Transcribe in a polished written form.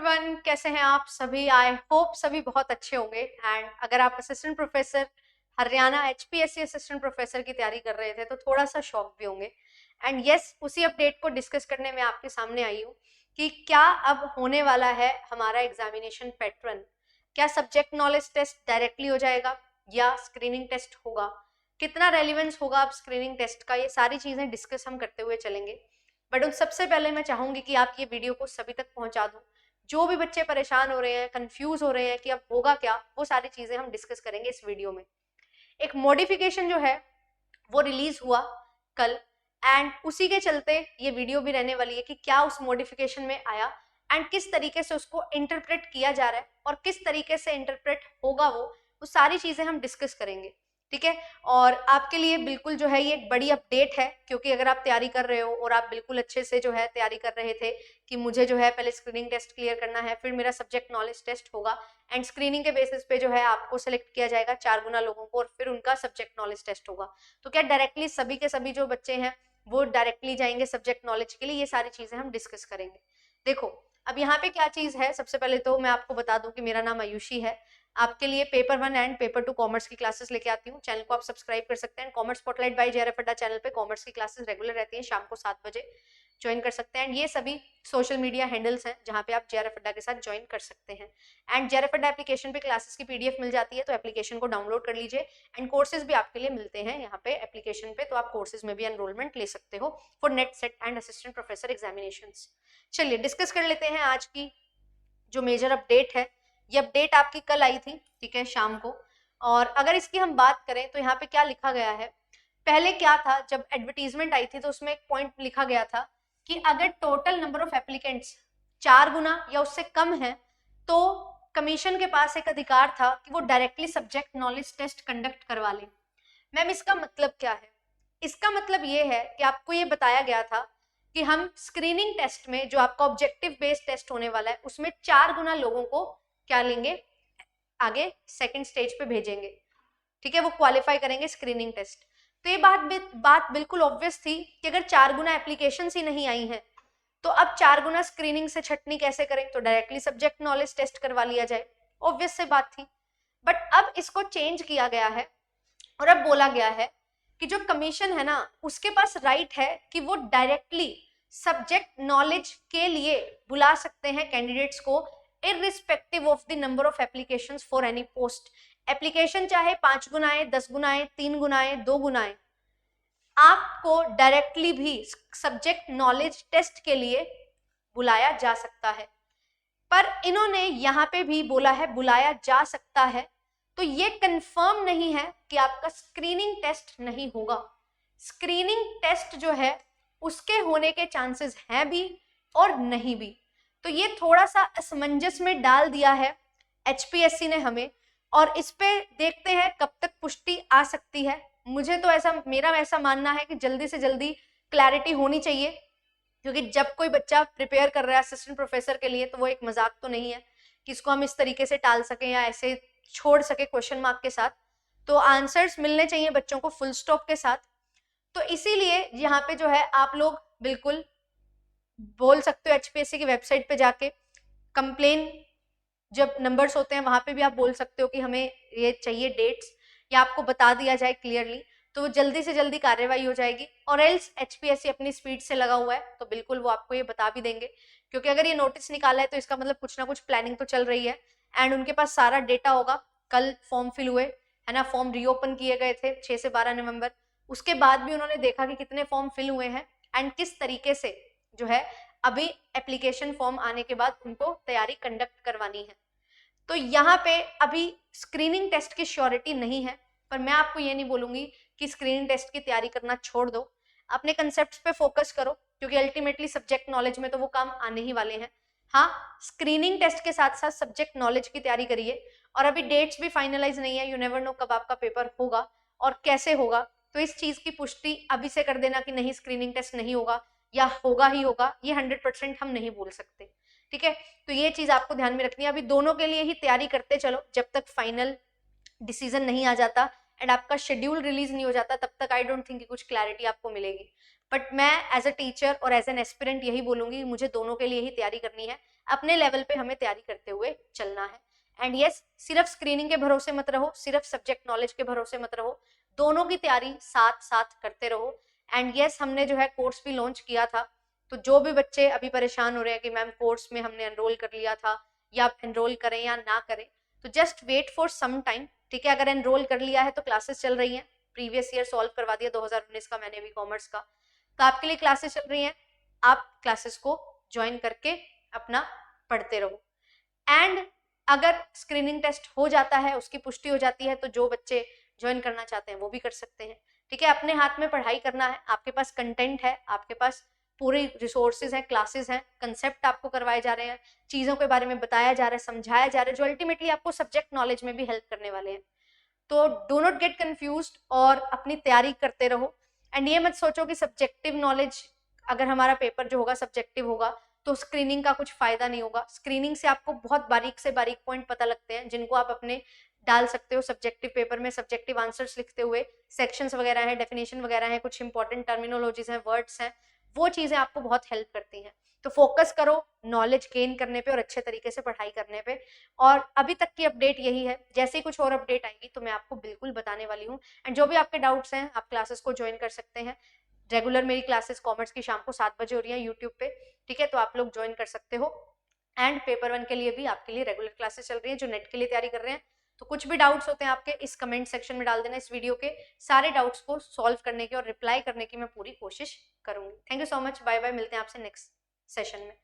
Everyone, कैसे हैं आप सभी? आई होप सभी बहुत अच्छे होंगे। एंड अगर आप assistant professor Haryana HPSC assistant professor की तैयारी कर रहे थे तो थोड़ा सा शॉक भी होंगे। एंड यस, उसी अपडेट को डिस्कस करने में आपके सामने आई हूँ कि क्या अब होने वाला है हमारा एग्जामिनेशन पैटर्न। क्या सब्जेक्ट नॉलेज टेस्ट डायरेक्टली हो जाएगा या स्क्रीनिंग टेस्ट होगा, कितना रेलिवेंस होगा अब स्क्रीनिंग टेस्ट का, ये सारी चीजें डिस्कस हम करते हुए चलेंगे। बट उन सबसे पहले मैं चाहूंगी कि आप ये वीडियो को सभी तक पहुंचा दूं। जो भी बच्चे परेशान हो रहे हैं, कंफ्यूज हो रहे हैं कि अब होगा क्या, वो सारी चीजें हम डिस्कस करेंगे इस वीडियो में। एक मॉडिफिकेशन जो है वो रिलीज हुआ कल, एंड उसी के चलते ये वीडियो भी रहने वाली है कि क्या उस मॉडिफिकेशन में आया एंड किस तरीके से उसको इंटरप्रेट किया जा रहा है और किस तरीके से इंटरप्रेट होगा वो सारी चीजें हम डिस्कस करेंगे। ठीक है, और आपके लिए बिल्कुल जो है ये एक बड़ी अपडेट है, क्योंकि अगर आप तैयारी कर रहे हो और आप बिल्कुल अच्छे से जो है तैयारी कर रहे थे कि मुझे जो है पहले स्क्रीनिंग टेस्ट क्लियर करना है, फिर मेरा सब्जेक्ट नॉलेज टेस्ट होगा एंड स्क्रीनिंग के बेसिस पे जो है आपको सेलेक्ट किया जाएगा 4 गुना लोगों को और फिर उनका सब्जेक्ट नॉलेज टेस्ट होगा। तो क्या डायरेक्टली सभी के सभी जो बच्चे हैं वो डायरेक्टली जाएंगे सब्जेक्ट नॉलेज के लिए? ये सारी चीजें हम डिस्कस करेंगे। देखो, अब यहाँ पे क्या चीज है, सबसे पहले तो मैं आपको बता दूं कि मेरा नाम आयुषी है। आपके लिए पेपर 1 एंड पेपर 2 कॉमर्स की क्लासेस लेके आती हूँ। चैनल को आप सब्सक्राइब कर सकते हैं। कॉमर्स स्पॉटलाइट बाय जेआरएफ अड्डा चैनल पे कॉमर्स की क्लासेस रेगुलर रहती हैं, शाम को 7 बजे ज्वाइन कर सकते हैं। एंड ये सभी सोशल मीडिया हैंडल्स हैं जहाँ पे आप जेआरएफ अड्डा के साथ ज्वाइन कर सकते हैं। एंड जेआरएफ अड्डा एप्लीकेशन पे क्लासेस की पीडीएफ मिल जाती है, तो एप्लीकेशन को डाउनलोड कर लीजिए। एंड कोर्सेज भी आपके लिए मिलते हैं यहाँ पे एप्लीकेशन पे, तो आप कोर्सेज में भी एनरोलमेंट ले सकते हो for net set and assistant professor examination. चलिए डिस्कस कर लेते हैं आज की जो मेजर अपडेट है। ये अपडेट आपकी कल आई थी, ठीक है, शाम को। और अगर इसकी हम बात करें तो यहाँ पे क्या लिखा गया है, पहले क्या था, जब एडवर्टीजमेंट आई थी तो उसमें एक पॉइंट लिखा गया था कि अगर टोटल नंबर ऑफ एप्लीकेंट्स 4 गुना या उससे कम है तो कमीशन के पास एक अधिकार था कि वो directly subject knowledge test conduct करवा ले। मैम, इसका मतलब क्या है? इसका मतलब ये है कि आपको ये बताया गया था कि हम स्क्रीनिंग टेस्ट में, जो आपका ऑब्जेक्टिव बेस्ड टेस्ट होने वाला है, उसमें 4 गुना लोगों को क्या लेंगे, आगे सेकंड स्टेज पे भेजेंगे। ठीक है, वो क्वालिफाई करेंगे स्क्रीनिंग टेस्ट। तो ये बात बिल्कुल ऑब्वियस थी कि अगर 4 गुना एप्लीकेशन ही नहीं आई हैं तो अब 4 गुना स्क्रीनिंग से छटनी कैसे करें, तो डायरेक्टली सब्जेक्ट नॉलेज टेस्ट करवा लिया जाए। ऑब्वियस से बात थी। बट अब इसको चेंज किया गया है और अब बोला गया है कि जो कमीशन है ना, उसके पास राइट है कि वो डायरेक्टली सब्जेक्ट नॉलेज के लिए बुला सकते हैं कैंडिडेट्स को, irrespective of the number of applications for any post. Application चाहे 5 गुनाएं, 10 गुनाएं, 3 गुनाएं, 2 गुनाएं, आपको डायरेक्टली भी सब्जेक्ट नॉलेज टेस्ट के लिए बुलाया जा सकता है। पर इन्होंने यहाँ पे भी बोला है बुलाया जा सकता है, तो ये कंफर्म नहीं है कि आपका स्क्रीनिंग टेस्ट नहीं होगा। स्क्रीनिंग टेस्ट जो है उसके होने के चांसेस हैं भी और नहीं भी। तो ये थोड़ा सा असमंजस में डाल दिया है एचपीएससी ने हमें, और इस पे देखते हैं कब तक पुष्टि आ सकती है। मुझे तो मेरा ऐसा मानना है कि जल्दी से जल्दी क्लैरिटी होनी चाहिए, क्योंकि जब कोई बच्चा प्रिपेयर कर रहा है असिस्टेंट प्रोफेसर के लिए तो वो एक मजाक तो नहीं है कि इसको हम इस तरीके से टाल सकें या ऐसे छोड़ सके क्वेश्चन मार्क के साथ। तो आंसर्स मिलने चाहिए बच्चों को फुल स्टॉप के साथ। तो इसीलिए यहाँ पे जो है आप लोग बिल्कुल बोल सकते हो एचपीएससी की वेबसाइट पे जाके, कंप्लेन जब नंबर्स होते हैं वहां पे भी आप बोल सकते हो कि हमें ये चाहिए डेट्स, या आपको बता दिया जाए क्लियरली, तो वो जल्दी से जल्दी कार्रवाई हो जाएगी। और एल्स एचपीएससी अपनी स्पीड से लगा हुआ है तो बिल्कुल वो आपको ये बता भी देंगे, क्योंकि अगर ये नोटिस निकाला है तो इसका मतलब कुछ ना कुछ प्लानिंग तो चल रही है एंड उनके पास सारा डेटा होगा। कल फॉर्म फिल हुए है ना, फॉर्म रीओपन किए गए थे 6 से 12 नवंबर, उसके बाद भी उन्होंने देखा कि कितने फॉर्म फिल हुए हैं एंड किस तरीके से जो है अभी एप्लीकेशन फॉर्म आने के बाद उनको तैयारी कंडक्ट करवानी है। तो यहाँ पे अभी स्क्रीनिंग टेस्ट की श्योरिटी नहीं है, पर मैं आपको ये नहीं बोलूंगी कि स्क्रीनिंग टेस्ट की तैयारी करना छोड़ दो। अपने कंसेप्ट्स पे फोकस करो, क्योंकि अल्टीमेटली सब्जेक्ट नॉलेज में तो वो काम आने ही वाले हैं। हाँ, स्क्रीनिंग टेस्ट के साथ साथ सब्जेक्ट नॉलेज की तैयारी करिए। और अभी डेट्स भी फाइनलाइज नहीं है, यू नेवर नो कब आपका पेपर होगा और कैसे होगा। तो इस चीज की पुष्टि अभी से कर देना कि नहीं स्क्रीनिंग टेस्ट नहीं होगा या होगा ही होगा, ये 100% हम नहीं बोल सकते। ठीक है, तो ये चीज आपको ध्यान में रखनी है। अभी दोनों के लिए ही तैयारी करते चलो, जब तक फाइनल डिसीजन नहीं आ जाता एंड आपका शेड्यूल रिलीज नहीं हो जाता तब तक आई डोंट थिंक कि कुछ क्लैरिटी आपको मिलेगी। बट मैं एज अ टीचर और एज एन एस्पिरेंट यही बोलूंगी, मुझे दोनों के लिए ही तैयारी करनी है, अपने लेवल पे हमें तैयारी करते हुए चलना है। एंड यस, सिर्फ स्क्रीनिंग के भरोसे मत रहो, सिर्फ सब्जेक्ट नॉलेज के भरोसे मत रहो, दोनों की तैयारी साथ साथ करते रहो। एंड यस, हमने जो है कोर्स भी लॉन्च किया था, तो जो भी बच्चे अभी परेशान हो रहे हैं कि मैम कोर्स में हमने एनरोल कर लिया था, या आप एनरोल करें या ना करें, तो just wait for some time, ठीक है। अगर एनरोल कर लिया है तो क्लासेस चल रही हैं, प्रीवियस ईयर सॉल्व करवा दिया 2019 का मैंने भी कॉमर्स का, तो आपके लिए क्लासेस चल रही हैं, आप क्लासेस को ज्वाइन करके अपना पढ़ते रहो। एंड अगर स्क्रीनिंग टेस्ट हो जाता है, उसकी पुष्टि हो जाती है, तो जो बच्चे ज्वाइन करना चाहते हैं वो भी कर सकते हैं, ठीक है। अपने हाथ में पढ़ाई करना है, आपके पास कंटेंट है, आपके पास पूरे रिसोर्सेज हैं, क्लासेस हैं, कंसेप्ट आपको करवाए जा रहे हैं, चीज़ों के बारे में बताया जा रहा है, समझाया जा रहा है, जो अल्टीमेटली आपको सब्जेक्ट नॉलेज में भी हेल्प करने वाले हैं। तो डो नॉट गेट कंफ्यूज्ड और अपनी तैयारी करते रहो। एंड ये मत सोचो कि सब्जेक्टिव नॉलेज, अगर हमारा पेपर जो होगा सब्जेक्टिव होगा तो स्क्रीनिंग का कुछ फायदा नहीं होगा। स्क्रीनिंग से आपको बहुत बारीक से बारीक पॉइंट पता लगते हैं, जिनको आप अपने डाल सकते हो सब्जेक्टिव पेपर में, सब्जेक्टिव आंसर्स लिखते हुए। सेक्शंस वगैरह है, डेफिनेशन वगैरह है, कुछ इंपॉर्टेंट टर्मिनोलॉजीज हैं, वर्ड्स हैं, वो चीज़ें आपको बहुत हेल्प करती हैं। तो फोकस करो नॉलेज गेन करने पे और अच्छे तरीके से पढ़ाई करने पे। और अभी तक की अपडेट यही है, जैसे ही कुछ और अपडेट आएगी तो मैं आपको बिल्कुल बताने वाली हूँ। एंड जो भी आपके डाउट्स हैं, आप क्लासेस को ज्वाइन कर सकते हैं। रेगुलर मेरी क्लासेस कॉमर्स की शाम को 7 बजे हो रही है यूट्यूब पे, ठीक है, तो आप लोग ज्वाइन कर सकते हो। एंड पेपर 1 के लिए भी आपके लिए रेगुलर क्लासेस चल रही हैं, जो नेट के लिए तैयारी कर रहे हैं। तो कुछ भी डाउट्स होते हैं आपके, इस कमेंट सेक्शन में डाल देना इस वीडियो के, सारे डाउट्स को सॉल्व करने की और रिप्लाई करने की मैं पूरी कोशिश करूंगी। Thank you so much, bye bye, मिलते हैं आपसे नेक्स्ट सेशन में।